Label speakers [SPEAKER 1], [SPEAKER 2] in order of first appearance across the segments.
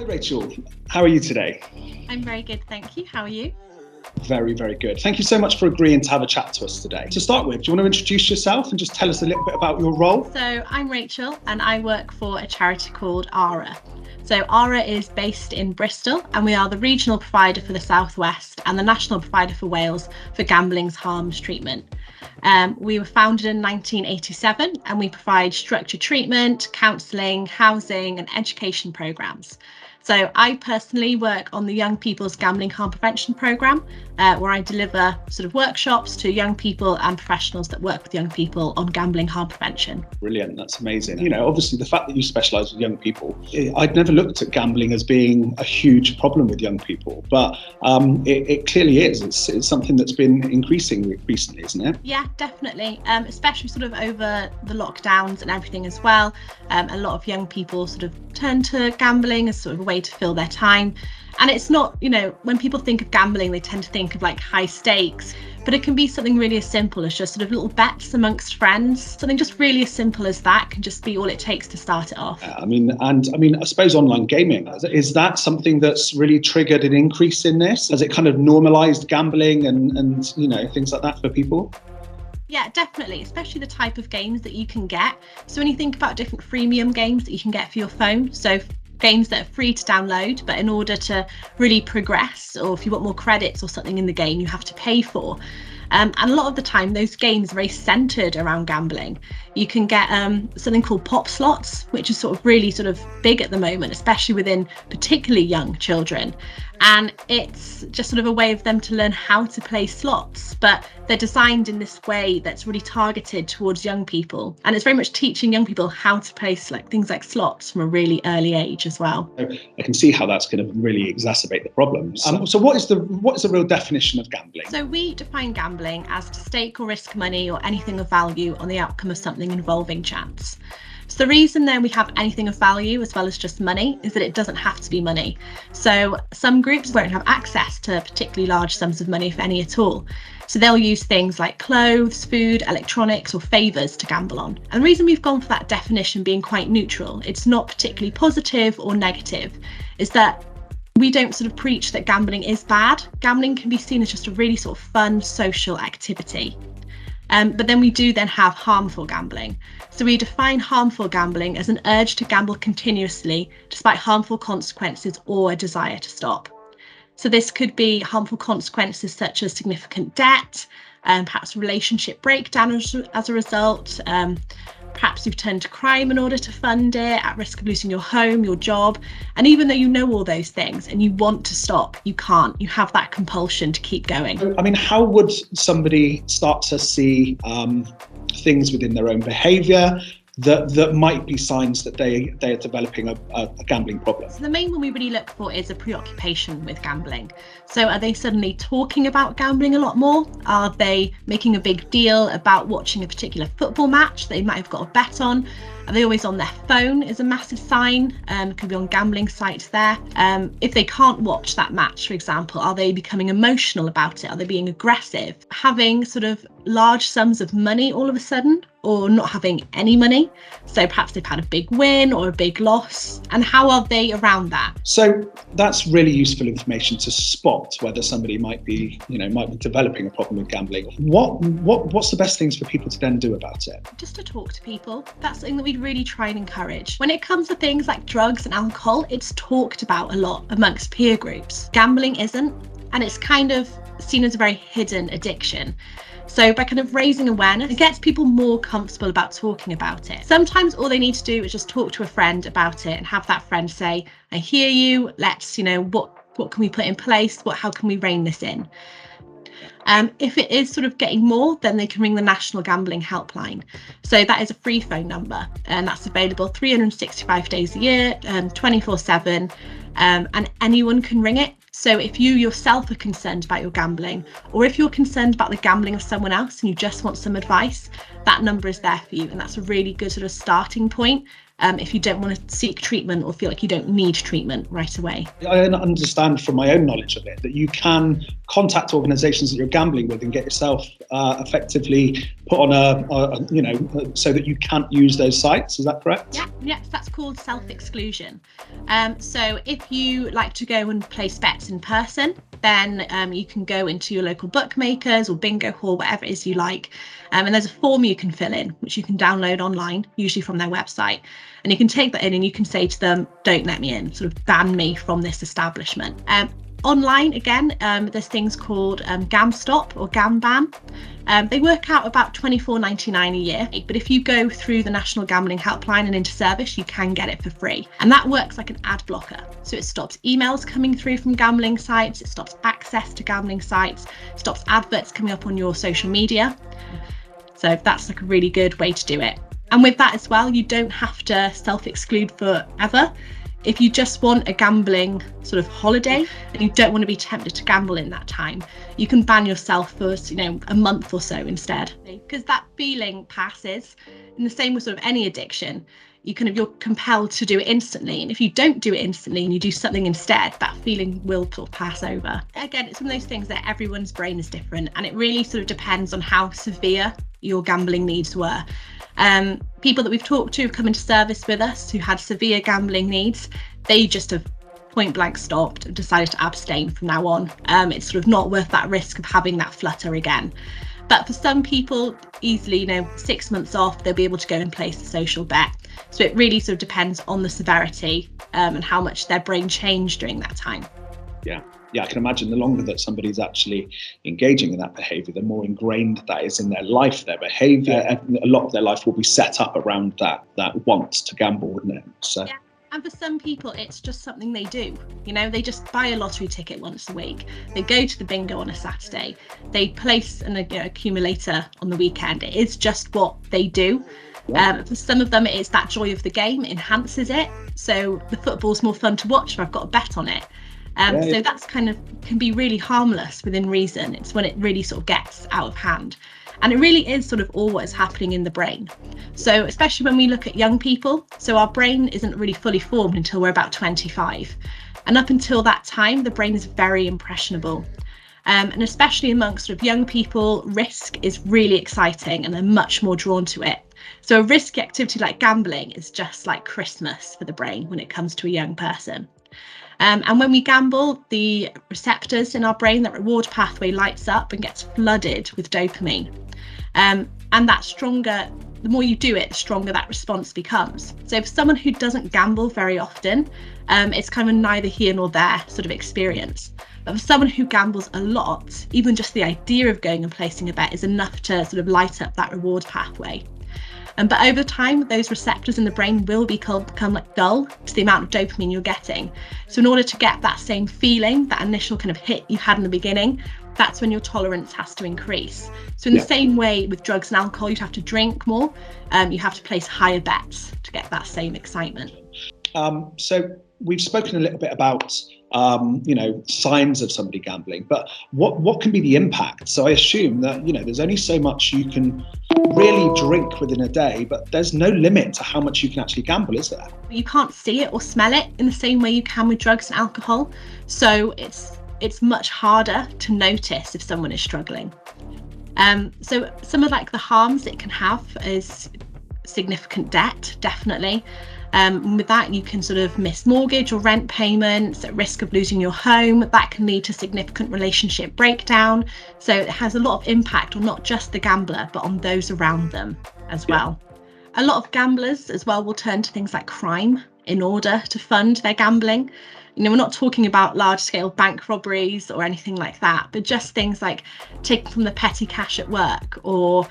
[SPEAKER 1] Hi Rachel, how are you today?
[SPEAKER 2] I'm very good, thank you. How are you?
[SPEAKER 1] Very, very good. Thank you so much for agreeing to have a chat to us today. To start with, do you want to introduce yourself and just tell us a little bit about your role?
[SPEAKER 2] So I'm Rachel and I work for a charity called ARA. So ARA is based in Bristol and we are the regional provider for the South West and the national provider for Wales for gambling's harms treatment. We were founded in 1987 and we provide structured treatment, counselling, housing and education programmes. So I personally work on the Young People's Gambling Harm Prevention programme, where I deliver sort of workshops to young people and professionals that work with young people on gambling harm prevention.
[SPEAKER 1] Brilliant, that's amazing. You know, obviously the fact that you specialise with young people, I'd never looked at gambling as being a huge problem with young people, but it clearly is. It's something that's been increasing recently, isn't it?
[SPEAKER 2] Yeah, definitely, especially sort of over the lockdowns and everything as well. A lot of young people sort of turn to gambling as sort of a way to fill their time. And it's not, you know, when people think of gambling, they tend to think of like high stakes, but it can be something really as simple as just sort of little bets amongst friends. Something just really as simple as that can just be all it takes to start it off.
[SPEAKER 1] I suppose online gaming, is that something that's really triggered an increase in this? Has it kind of normalised gambling and you know, things like that for people?
[SPEAKER 2] Yeah, definitely, especially the type of games that you can get. So when you think about different freemium games that you can get for your phone, so games that are free to download, but in order to really progress, or if you want more credits or something in the game, you have to pay for. And a lot of the time, those games are very centred around gambling. You can get something called pop slots, which is sort of really sort of big at the moment, especially within particularly young children. And it's just sort of a way of them to learn how to play slots, but they're designed in this way that's really targeted towards young people. And it's very much teaching young people how to play things like slots from a really early age as well.
[SPEAKER 1] I can see how that's going to really exacerbate the problems. So what is the real definition of gambling?
[SPEAKER 2] So we define gambling as to stake or risk money or anything of value on the outcome of something involving chance. So the reason then we have anything of value as well as just money is that it doesn't have to be money. So some groups won't have access to particularly large sums of money, if any at all. So they'll use things like clothes, food, electronics or favours to gamble on. And the reason we've gone for that definition being quite neutral, it's not particularly positive or negative, is that we don't sort of preach that gambling is bad. Gambling can be seen as just a really sort of fun social activity. But then we do then have harmful gambling. So we define harmful gambling as an urge to gamble continuously despite harmful consequences or a desire to stop. So this could be harmful consequences such as significant debt, perhaps relationship breakdown as a result. Perhaps you've turned to crime in order to fund it, at risk of losing your home, your job. And even though you know all those things and you want to stop, you can't. You have that compulsion to keep going.
[SPEAKER 1] I mean, how would somebody start to see things within their own behaviour that might be signs that they are developing a gambling problem?
[SPEAKER 2] So the main one we really look for is a preoccupation with gambling. So are they suddenly talking about gambling a lot more? Are they making a big deal about watching a particular football match they might have got a bet on? Are they always on their phone is a massive sign. Could be on gambling sites there. If they can't watch that match, for example, are they becoming emotional about it? Are they being aggressive? Having sort of large sums of money all of a sudden, or not having any money. So perhaps they've had a big win or a big loss. And how are they around that?
[SPEAKER 1] So that's really useful information to spot whether somebody might be developing a problem with gambling. What's the best things for people to then do about it?
[SPEAKER 2] Just to talk to people. That's something that we'd really try and encourage. When it comes to things like drugs and alcohol, it's talked about a lot amongst peer groups. Gambling isn't, and it's kind of seen as a very hidden addiction. So by kind of raising awareness, it gets people more comfortable about talking about it. Sometimes all they need to do is just talk to a friend about it and have that friend say, I hear you, let's, what can we put in place? How can we rein this in? If it is sort of getting more, then they can ring the National Gambling Helpline. So that is a free phone number and that's available 365 days a year, 24/7, and anyone can ring it. So if you yourself are concerned about your gambling, or if you're concerned about the gambling of someone else and you just want some advice, that number is there for you. And that's a really good sort of starting point if you don't want to seek treatment or feel like you don't need treatment right away.
[SPEAKER 1] I understand from my own knowledge of it that you can contact organisations that you're gambling with and get yourself effectively put on so that you can't use those sites. Is that correct?
[SPEAKER 2] Yeah, that's called self-exclusion. So if you like to go and place bets in person, then you can go into your local bookmakers or bingo hall, whatever it is you like. And there's a form you can fill in, which you can download online, usually from their website. And you can take that in and you can say to them, don't let me in, sort of ban me from this establishment. Online, again, there's things called GamStop or GamBan. They work out about $24.99 a year, but if you go through the National Gambling Helpline and into service, you can get it for free. And that works like an ad blocker. So it stops emails coming through from gambling sites, it stops access to gambling sites, stops adverts coming up on your social media. So that's like a really good way to do it. And with that as well, you don't have to self-exclude forever. If you just want a gambling sort of holiday and you don't want to be tempted to gamble in that time, you can ban yourself for, a month or so instead. Because that feeling passes. In the same with sort of any addiction, you're compelled to do it instantly. And if you don't do it instantly and you do something instead, that feeling will sort of pass over. Again, it's one of those things that everyone's brain is different, and it really sort of depends on how severe your gambling needs were. People that we've talked to have come into service with us who had severe gambling needs. They just have point blank stopped and decided to abstain from now on. It's sort of not worth that risk of having that flutter again. But for some people, easily, 6 months off, they'll be able to go and place a social bet. So it really sort of depends on the severity and how much their brain changed during that time.
[SPEAKER 1] Yeah, I can imagine the longer that somebody's actually engaging in that behaviour, the more ingrained that is in their life, their behaviour, and a lot of their life will be set up around that want to gamble, wouldn't it? So. Yeah.
[SPEAKER 2] And for some people, it's just something they do. They just buy a lottery ticket once a week. They go to the bingo on a Saturday. They place an accumulator on the weekend. It is just what they do. Yeah. For some of them, it is that joy of the game, it enhances it. So the football's more fun to watch if I've got a bet on it. So that's can be really harmless within reason. It's when it really sort of gets out of hand. And it really is sort of all what is happening in the brain. So especially when we look at young people, so our brain isn't really fully formed until we're about 25. And up until that time, the brain is very impressionable. And especially amongst sort of young people, risk is really exciting and they're much more drawn to it. So a risky activity like gambling is just like Christmas for the brain when it comes to a young person. And when we gamble, the receptors in our brain, that reward pathway lights up and gets flooded with dopamine. And that stronger, the more you do it, the stronger that response becomes. So for someone who doesn't gamble very often, it's kind of a neither here nor there sort of experience. But for someone who gambles a lot, even just the idea of going and placing a bet is enough to sort of light up that reward pathway. But over time, those receptors in the brain will become like dull to the amount of dopamine you're getting. So in order to get that same feeling, that initial kind of hit you had in the beginning, that's when your tolerance has to increase. So in the same way with drugs and alcohol, you'd have to drink more. You have to place higher bets to get that same excitement.
[SPEAKER 1] So we've spoken a little bit about signs of somebody gambling, but what can be the impact? So I assume that there's only so much you can really drink within a day, but there's no limit to how much you can actually gamble, is there?
[SPEAKER 2] You can't see it or smell it in the same way you can with drugs and alcohol, so it's much harder to notice if someone is struggling. So some of the harms it can have is significant debt, definitely. With that, you can sort of miss mortgage or rent payments, at risk of losing your home. That can lead to significant relationship breakdown. So it has a lot of impact on not just the gambler, but on those around them as well. A lot of gamblers as well will turn to things like crime in order to fund their gambling. We're not talking about large-scale bank robberies or anything like that, but just things like taking from the petty cash at work or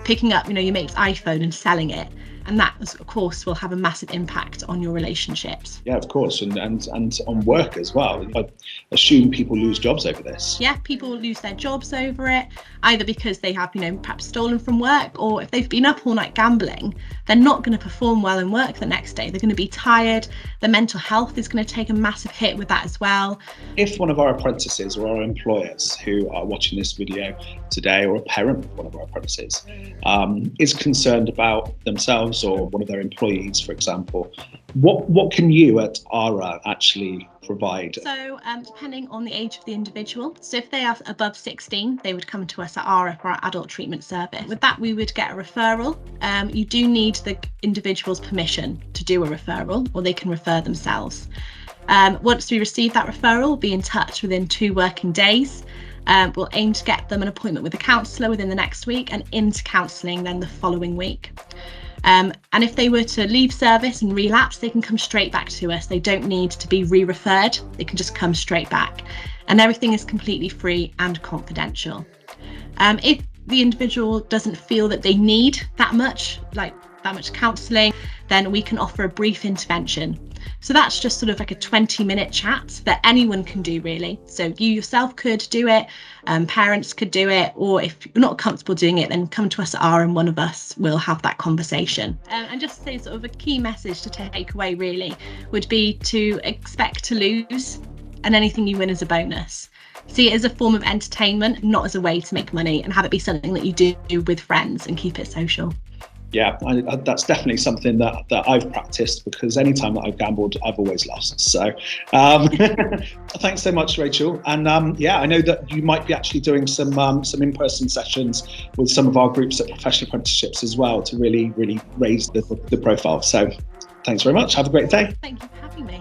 [SPEAKER 2] picking up, your mate's iPhone and selling it. And that, of course, will have a massive impact on your relationships.
[SPEAKER 1] Yeah, of course, and on work as well. I assume people lose jobs over this.
[SPEAKER 2] Yeah, people lose their jobs over it, either because they have, perhaps stolen from work, or if they've been up all night gambling, they're not going to perform well in work the next day. They're going to be tired. Their mental health is going to take a massive hit with that as well.
[SPEAKER 1] If one of our apprentices or our employers who are watching this video today, or a parent of one of our apprentices, is concerned about themselves themselves or one of their employees, for example. What can you at ARA actually provide?
[SPEAKER 2] So depending on the age of the individual, so if they are above 16, they would come to us at ARA for our adult treatment service. With that, we would get a referral. You do need the individual's permission to do a referral, or they can refer themselves. Once we receive that referral, we'll be in touch within 2 working days. We'll aim to get them an appointment with a counsellor within the next week and into counselling then the following week. And if they were to leave service and relapse, they can come straight back to us. They don't need to be re-referred. They can just come straight back. And everything is completely free and confidential. If the individual doesn't feel that they need that much counselling, then we can offer a brief intervention. So that's just sort of like a 20-minute chat that anyone can do, really. So you yourself could do it, parents could do it, or if you're not comfortable doing it, then come to us at ARA and one of us will have that conversation. And just to say, sort of a key message to take away really would be to expect to lose, and anything you win is a bonus. See it as a form of entertainment, not as a way to make money, and have it be something that you do with friends and keep it social.
[SPEAKER 1] Yeah, that's definitely something that I've practiced, because anytime that I've gambled, I've always lost. So thanks so much, Rachel. And I know that you might be actually doing some in-person sessions with some of our groups at Professional Apprenticeships as well to really raise the profile. So thanks very much. Have a great day.
[SPEAKER 2] Thank you for having me.